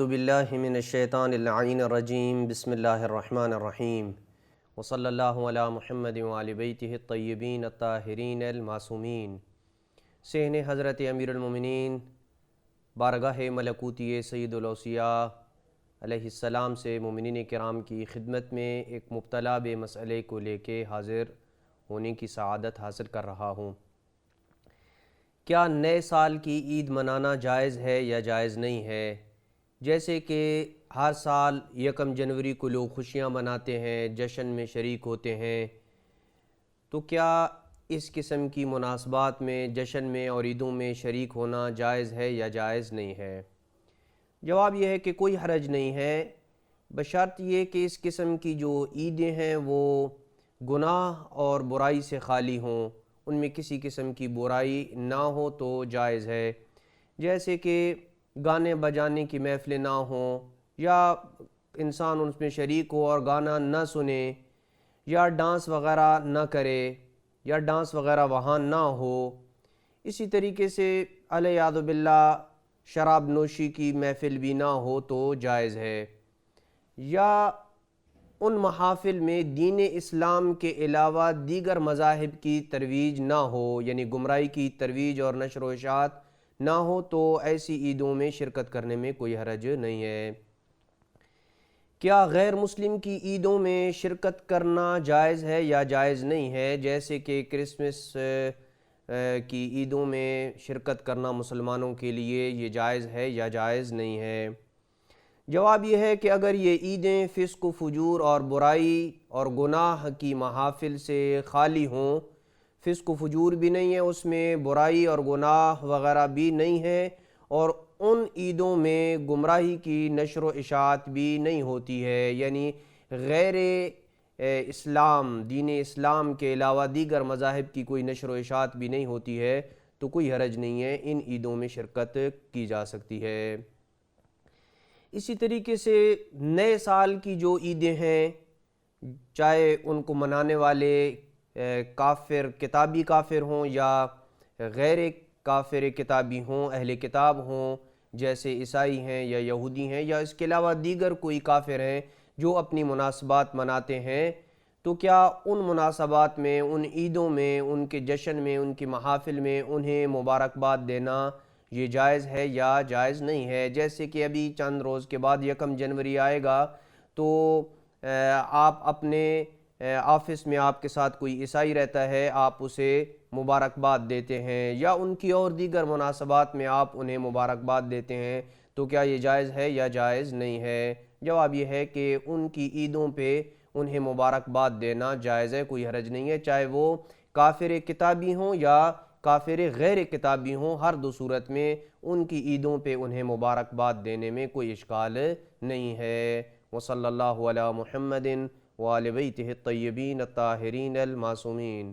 اعوذ باللہ من الشیطان اللعین الرجیم بسم اللہ الرحمن الرحیم وصلی اللہ علی محمد وآل بیتہ الطیبین الطاہرین المعصومین۔ صحن حضرت امیر المومنین بارگاہ ملکوتی سید الاوصیاء علیہ السلام سے مومنین کرام کی خدمت میں ایک مبتلا بے مسئلے کو لے کے حاضر ہونے کی سعادت حاصل کر رہا ہوں۔ کیا نئے سال کی عید منانا جائز ہے یا جائز نہیں ہے؟ جیسے کہ ہر سال یکم جنوری کو لوگ خوشیاں مناتے ہیں، جشن میں شریک ہوتے ہیں، تو کیا اس قسم کی مناسبات میں، جشن میں اور عیدوں میں شریک ہونا جائز ہے یا جائز نہیں ہے؟ جواب یہ ہے کہ کوئی حرج نہیں ہے، بشرط یہ کہ اس قسم کی جو عیدیں ہیں وہ گناہ اور برائی سے خالی ہوں، ان میں کسی قسم کی برائی نہ ہو تو جائز ہے۔ جیسے کہ گانے بجانے کی محفلیں نہ ہوں، یا انسان اس میں شریک ہو اور گانا نہ سنے، یا ڈانس وغیرہ نہ کرے، یا ڈانس وغیرہ وہاں نہ ہو۔ اسی طریقے سے الیاذ باللہ شراب نوشی کی محفل بھی نہ ہو تو جائز ہے، یا ان محافل میں دین اسلام کے علاوہ دیگر مذاہب کی ترویج نہ ہو، یعنی گمراہی کی ترویج اور نشر و اشاعت نہ ہو، تو ایسی عیدوں میں شرکت کرنے میں کوئی حرج نہیں ہے۔ کیا غیر مسلم کی عیدوں میں شرکت کرنا جائز ہے یا جائز نہیں ہے؟ جیسے کہ کرسمس کی عیدوں میں شرکت کرنا مسلمانوں کے لیے یہ جائز ہے یا جائز نہیں ہے؟ جواب یہ ہے کہ اگر یہ عیدیں فسق و فجور اور برائی اور گناہ کی محافل سے خالی ہوں، فسق و فجور بھی نہیں ہے اس میں، برائی اور گناہ وغیرہ بھی نہیں ہے، اور ان عیدوں میں گمراہی کی نشر و اشاعت بھی نہیں ہوتی ہے، یعنی غیر اسلام، دین اسلام کے علاوہ دیگر مذاہب کی کوئی نشر و اشاعت بھی نہیں ہوتی ہے، تو کوئی حرج نہیں ہے، ان عیدوں میں شرکت کی جا سکتی ہے۔ اسی طریقے سے نئے سال کی جو عیدیں ہیں، چاہے ان کو منانے والے کافر کتابی کافر ہوں یا غیر کافر کتابی ہوں، اہل کتاب ہوں، جیسے عیسائی ہیں یا یہودی ہیں، یا اس کے علاوہ دیگر کوئی کافر ہیں جو اپنی مناسبات مناتے ہیں، تو کیا ان مناسبات میں، ان عیدوں میں، ان کے جشن میں، ان کی محافل میں انہیں مبارکباد دینا یہ جائز ہے یا جائز نہیں ہے؟ جیسے کہ ابھی چند روز کے بعد یکم جنوری آئے گا، تو آپ اپنے آفس میں آپ کے ساتھ کوئی عیسائی رہتا ہے، آپ اسے مبارکباد دیتے ہیں، یا ان کی اور دیگر مناسبات میں آپ انہیں مبارکباد دیتے ہیں، تو کیا یہ جائز ہے یا جائز نہیں ہے؟ جواب یہ ہے کہ ان کی عیدوں پہ انہیں مبارکباد دینا جائز ہے، کوئی حرج نہیں ہے، چاہے وہ کافر کتابی ہوں یا کافر غیر کتابی ہوں، ہر دو صورت میں ان کی عیدوں پہ انہیں مبارکباد دینے میں کوئی اشکال نہیں ہے۔ وصلی اللہ علی محمد وآل بیتہ الطیبین الطاہرین المعصومین۔